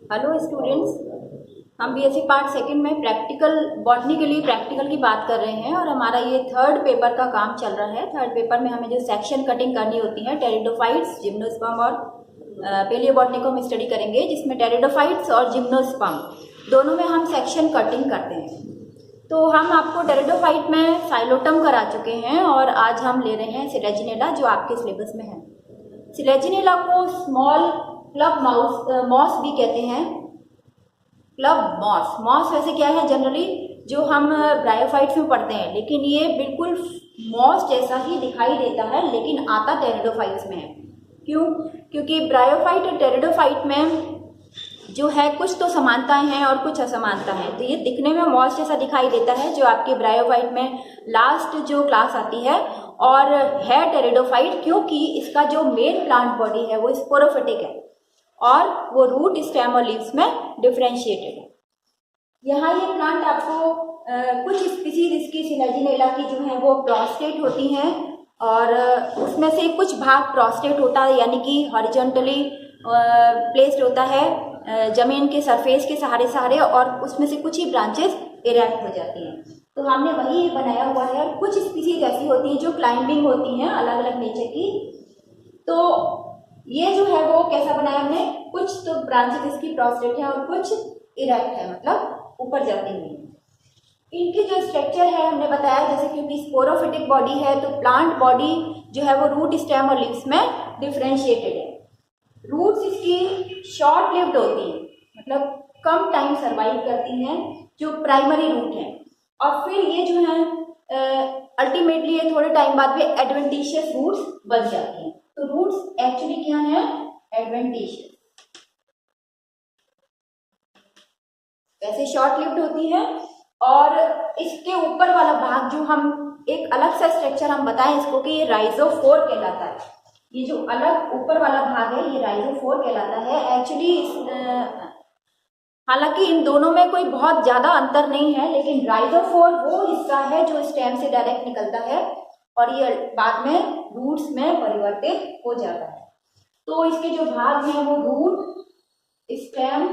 Hello students, हम BSc part second में practical botany के लिए प्रैक्टिकल की बात कर रहे हैं और हमारा ये थर्ड पेपर का काम चल रहा है। थर्ड पेपर में हमें जो सेक्शन कटिंग करनी होती है टेरिडोफाइट्स, जिम्नोस्पर्म और पेलियोबॉटनी को हम स्टडी करेंगे, जिसमें टेरिडोफाइट्स और जिम्नोस्पर्म दोनों में हम सेक्शन कटिंग करते हैं। तो हम आपको टेरिडोफाइट में साइलोटम करा चुके हैं और आज हम ले रहे हैं सिलेजिनेला, जो आपके सिलेबस में है। सिलेजिनेला को स्मॉल क्लब मॉस भी कहते हैं। क्लब मॉस वैसे क्या है, जनरली जो हम ब्रायोफाइट्स में पढ़ते हैं, लेकिन ये बिल्कुल मॉस जैसा ही दिखाई देता है, लेकिन आता टेरिडोफाइट्स में है। क्यों? क्योंकि ब्रायोफाइट और टेरिडोफाइट में जो है कुछ तो समानताएं हैं और कुछ असमानता है। तो ये दिखने में मॉस जैसा दिखाई देता है, जो आपके ब्रायोफाइट में लास्ट जो क्लास आती है, और है टेरिडोफाइट क्योंकि इसका जो मेन प्लांट बॉडी है वो स्पोरोफिटिक है और वो रूट, स्टेम और लीव्स में डिफरेंशिएटेड है। यहाँ ये प्लांट आपको कुछ स्पीसीज इसकी सिलेजिनेला की जो है वो प्रोस्टेट होती हैं, और उसमें से कुछ भाग प्रोस्टेट होता है, यानी कि हॉरिजॉन्टली प्लेस्ड होता है जमीन के सरफेस के सहारे, और उसमें से कुछ ही ब्रांचेस इरेक्ट हो जाती हैं। तो हमने वही बनाया हुआ है। कुछ स्पीसीज ऐसी होती हैं जो क्लाइंबिंग होती हैं, अलग अलग नेचर की। तो ये जो है वो कैसा बनाया हमने, कुछ तो ब्रांचेस इसकी प्रोस्टेट है और कुछ इरेक्ट है, मतलब ऊपर जाती हुई। इनकी जो स्ट्रक्चर है हमने बताया, जैसे क्योंकि स्पोरोफिटिक बॉडी है तो प्लांट बॉडी जो है वो रूट, स्टेम और लीव्स में डिफरेंशिएटेड है। रूट्स इसकी शॉर्ट लिव्ड होती है, मतलब कम टाइम सर्वाइव करती हैं, जो प्राइमरी रूट है। और फिर ये जो है अल्टीमेटली ये थोड़े टाइम बाद में एडवेंटिशियस रूट्स बन जाती हैं। तो रूट्स एक्चुअली क्या है, एडवेंटिशियस। वैसे शॉर्ट लिव्ड होती है। और इसके ऊपर वाला भाग जो हम एक अलग सा स्ट्रक्चर हम बताएं इसको कि ये राइजोफोर कहलाता है। ये जो अलग ऊपर वाला भाग है ये राइजोफोर कहलाता है। एक्चुअली हालांकि इन दोनों में कोई बहुत ज्यादा अंतर नहीं है, लेकिन राइजोफोर वो हिस्सा है जो स्टेम से डायरेक्ट निकलता है और ये बाद में रूट्स में परिवर्तित हो जाता है। तो इसके जो भाग हैं वो रूट, स्टेम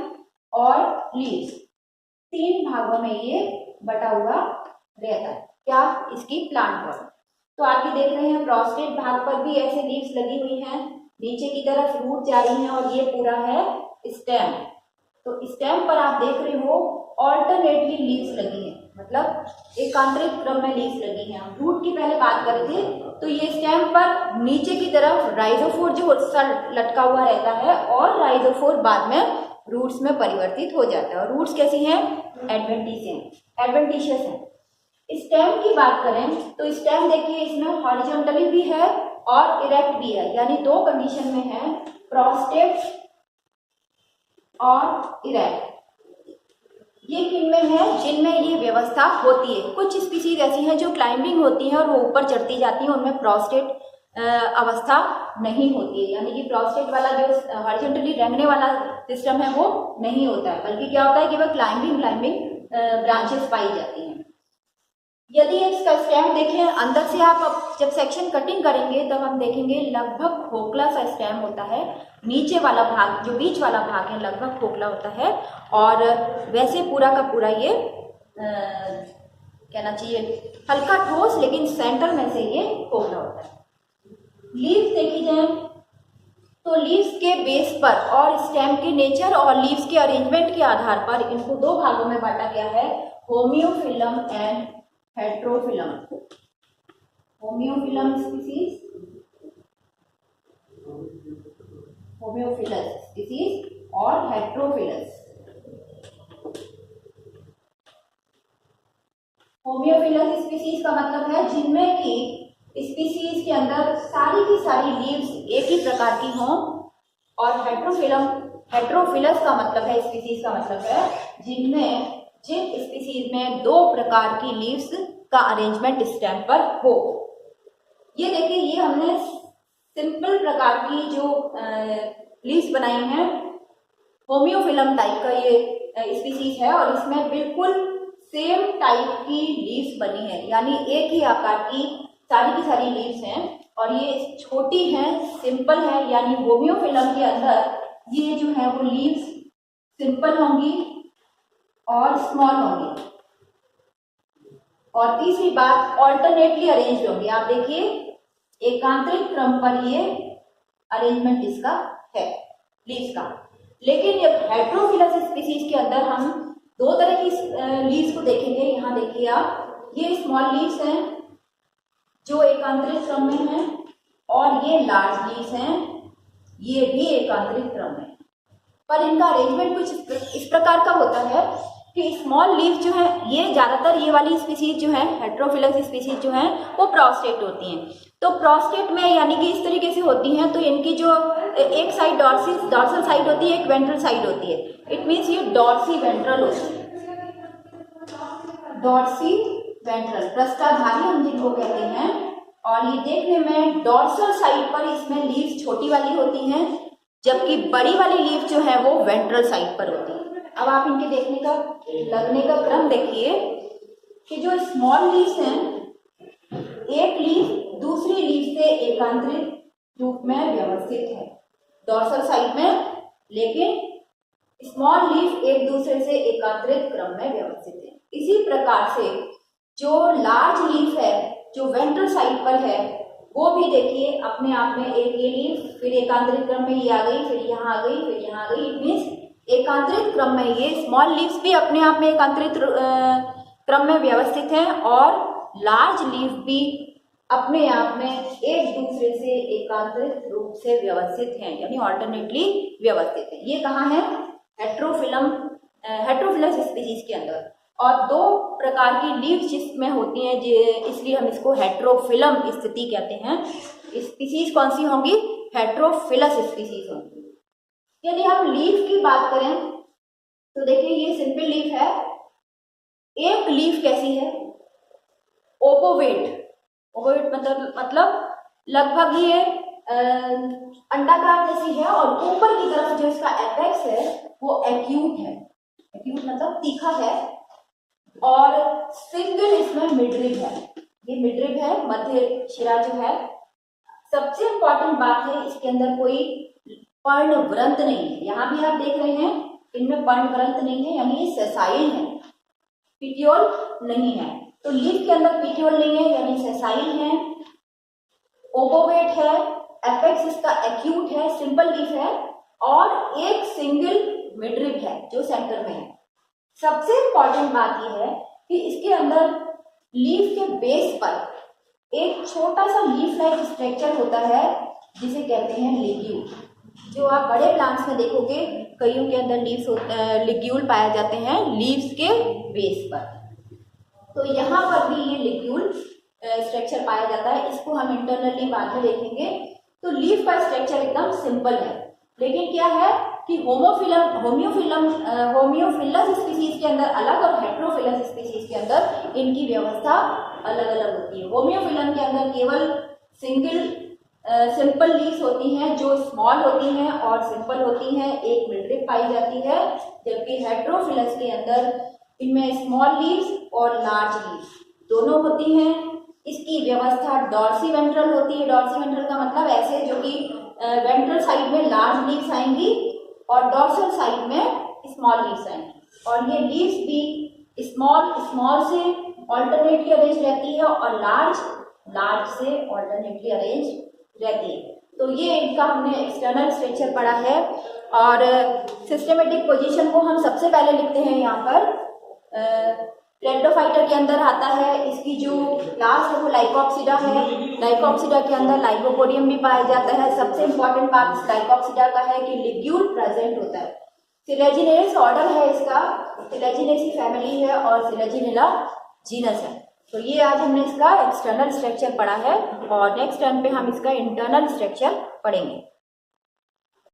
और लीव्स, तीन भागों में ये बटा हुआ रहता है। क्या? इसकी प्लांट बॉडी। तो आगे देख रहे हैं प्रोस्टेट भाग पर भी ऐसे लीव्स लगी हुई हैं, नीचे की तरफ रूट जा रही हैं, और ये पूरा है स्टेम। तो स्टेम पर आप देख रहे हो ऑल्टरनेटली लीव्स लगी हैं, मतलब एकांतरित क्रम में लीव्स लगी हैं। हम रूट की पहले बात कर रहे थे, तो ये स्टेम पर नीचे की तरफ राइजोफोर जो लटका हुआ रहता है, और राइजोफोर बाद में रूट्स में परिवर्तित हो जाता है। और रूट्स कैसी हैं? एडवेंटिशियस हैं। स्टेम की बात करें तो स्टेम देखिए इसमें हॉरिजॉन्टली भी है और इरेक्ट भी है, यानी दो कंडीशन में है, प्रोस्टेट और इरेक्ट। ये किन में है? जिनमें ये व्यवस्था होती है। कुछ स्पीसीज ऐसी हैं जो क्लाइंबिंग होती हैं और वो ऊपर चढ़ती जाती हैं, उनमें प्रोस्टेट अवस्था नहीं होती है, यानी कि प्रोस्टेट वाला जो हॉरिजॉन्टली रेंगने वाला सिस्टम है वो नहीं होता है, बल्कि क्या होता है कि वह क्लाइंबिंग ब्रांचेस पाई जाती हैं। यदि इसका स्टेम देखें अंदर से, आप जब सेक्शन कटिंग करेंगे तब हम देखेंगे लगभग खोखला सा स्टेम होता है। नीचे वाला भाग, जो बीच वाला भाग है, लगभग खोखला होता है, और वैसे पूरा का पूरा ये कहना चाहिए हल्का ठोस, लेकिन सेंटर में से ये खोखला होता है। लीव्स देखी जाए तो लीव्स के बेस पर और स्टेम के नेचर और लीव्स के अरेंजमेंट के आधार पर इनको दो भागों में बांटा गया है, होमियोफिलम एंड हेट्रोफिलम। होमियोफिलम स्पीसीज, होमियोफिलस स्पीसीज और हेट्रोफिलस। होमियोफिलस स्पीसीज का मतलब है जिनमें की स्पीसीज के अंदर सारी की सारी लीव्स एक ही प्रकार की हों, और हेट्रोफिलस का मतलब है, स्पीसीज का मतलब है जिन स्पीसीज में दो प्रकार की लीव्स का अरेंजमेंट स्टेम पर हो। ये देखिए, ये हमने सिंपल प्रकार की जो लीव्स बनाई हैं, होमियोफिलम टाइप का ये स्पीसीज है, और इसमें बिल्कुल सेम टाइप की लीव्स बनी है, यानी एक ही आकार की सारी लीव्स हैं, और ये छोटी हैं, सिंपल है, यानी होमियोफिलम के अंदर ये जो है वो लीव्स सिंपल होंगी और स्मॉल होंगी। और तीसरी बात, ऑल्टरनेटली अरेंज होंगी। आप देखिए एकांतरित क्रम पर ये अरेंजमेंट इसका है लीव्स का। लेकिन ये हेट्रोफिलस स्पीसीज के अंदर हम दो तरह की लीव्स को देखेंगे। यहाँ देखिए आप, ये स्मॉल लीव्स हैं जो एकांतरित क्रम में हैं, और ये लार्ज लीव्स हैं, ये भी एकांतरित क्रम में। पर इनका अरेंजमेंट कुछ इस प्रकार का होता है कि स्मॉल लीफ जो है, ये ज़्यादातर ये वाली स्पीसीज जो है हेट्रोफिलस स्पीसीज जो हैं वो प्रोस्टेट होती हैं। तो प्रोस्टेट में यानी कि इस तरीके से होती हैं, तो इनकी जो एक साइड डॉर्सल साइड होती है, एक वेंट्रल साइड होती है। इट मीन्स ये डॉर्सी वेंट्रल होती है, डॉर्सी वेंट्रल, पृष्ठधारी हम जिनको कहते हैं। और ये देखने में डॉर्सल साइड पर इसमें लीव्स छोटी वाली होती हैं, जबकि बड़ी वाली लीफ जो है वो वेंट्रल साइड पर होती है। अब आप इनके देखने का लगने का क्रम देखिए कि जो स्मॉल लीव्स हैं, एक लीफ दूसरी लीफ से एकांतरित रूप में व्यवस्थित है डॉर्सल साइड में, लेकिन स्मॉल लीफ एक दूसरे से एकांतरित क्रम में व्यवस्थित है। इसी प्रकार से जो लार्ज लीफ है जो वेंट्रल साइड पर है, वो भी देखिए अपने आप में एक ये लीफ, फिर एकांतरित क्रम में ये आ गई, फिर यहाँ आ गई, फिर यहाँ आ गई। इट मीन्स एकांतरित क्रम में ये स्मॉल लीव्स भी अपने आप में एकांतरित क्रम में व्यवस्थित हैं, और लार्ज लीफ भी अपने आप में एक दूसरे से एकांतरित रूप से व्यवस्थित हैं, यानी ऑल्टरनेटली व्यवस्थित हैं। ये कहाँ है? हेट्रोफिलस स्पीसीज के अंदर। और दो प्रकार की लीव्स जिसमें होती हैं, इसलिए हम इसको हेट्रोफिलम स्थिति कहते हैं। स्पीसीज कौन सी होंगी? हेट्रोफिलस स्पीसीज होंगी। यदि हम लीफ की बात करें तो देखिए ये सिंपल लीफ है। एक लीफ कैसी है? ओपोवेट। ओपोवेट मतलब लगभग ये अंडाकार जैसी है, और ऊपर की तरफ जो इसका एपेक्स है वो एक्यूट है। एक्यूट मतलब तीखा है, और सिंगल इसमें मिडरिब है। ये मिडरिब है, मध्य शिरा जो है। सबसे इंपॉर्टेंट बात है, इसके अंदर कोई पर्ण व्रंत नहीं है। यहाँ भी आप देख रहे हैं इनमें पर्ण व्रंत नहीं है, यानी ये सेसाइल है, पीटियोल नहीं है। तो लीफ के अंदर पीटियोल नहीं है, यानी सेसाइल है, ओपोवेट है, एपेक्स इसका एक्यूट है, सिंपल लीफ है, और एक सिंगल मिडरिब है जो सेंटर में है। सबसे इंपॉर्टेंट बात यह है कि इसके अंदर लीफ के बेस पर एक छोटा सा लीफ लाइक स्ट्रक्चर होता है जिसे कहते हैं लिग्यूल। जो आप बड़े प्लांट्स में देखोगे, कईयों के अंदर लिग्यूल पाए जाते हैं लीव्स के बेस पर। तो यहाँ पर भी ये लिग्यूल स्ट्रक्चर पाया जाता है। इसको हम इंटरनली बाद में देखेंगे। तो लीफ का स्ट्रक्चर एकदम सिंपल है, लेकिन क्या है कि होम्योफिलस स्पीसीज के अंदर अलग और हेट्रोफिलस स्पीसीज के अंदर इनकी व्यवस्था अलग अलग होती है। होम्योफिलम के अंदर केवल सिंपल लीव्स होती हैं जो स्मॉल होती हैं और सिंपल होती हैं, एक मिडरिब पाई जाती है, जबकि हेट्रोफिलस के अंदर इनमें स्मॉल लीव्स और लार्ज लीव्स दोनों होती हैं। इसकी व्यवस्था डॉर्सी वेंट्रल होती है। डॉर्सी वेंट्रल का मतलब ऐसे जो कि वेंट्रल साइड में लार्ज लीव्स आएंगी और डॉर्सल साइड में स्मॉल लीव्स आएंगी, और ये लीव्स भी स्मॉल से ऑल्टरनेटली अरेंज रहती है और लार्ज से ऑल्टरनेटली अरेंज रहती है। तो ये इनका हमने एक्सटर्नल स्ट्रक्चर पढ़ा है, और सिस्टमेटिक पोजीशन को हम सबसे पहले लिखते हैं यहाँ पर। टेरिडोफाइटा के अंदर आता है, इसकी जो क्लास है वो लाइकोप्सिडा है। लाइकोप्सिडा के अंदर लाइकोपोडियम भी पाया जाता है। सबसे इंपॉर्टेंट बात इस लाइकोप्सिडा का है कि लिग्यूल प्रेजेंट होता है। सिलेजिनेरिस ऑर्डर है इसका, सिलेजिनेसी फैमिली है, और सिलेजिनेला जीनस है। तो ये आज हमने इसका एक्सटर्नल स्ट्रक्चर पढ़ा है, और नेक्स्ट टर्म पे हम इसका इंटरनल स्ट्रक्चर पढ़ेंगे।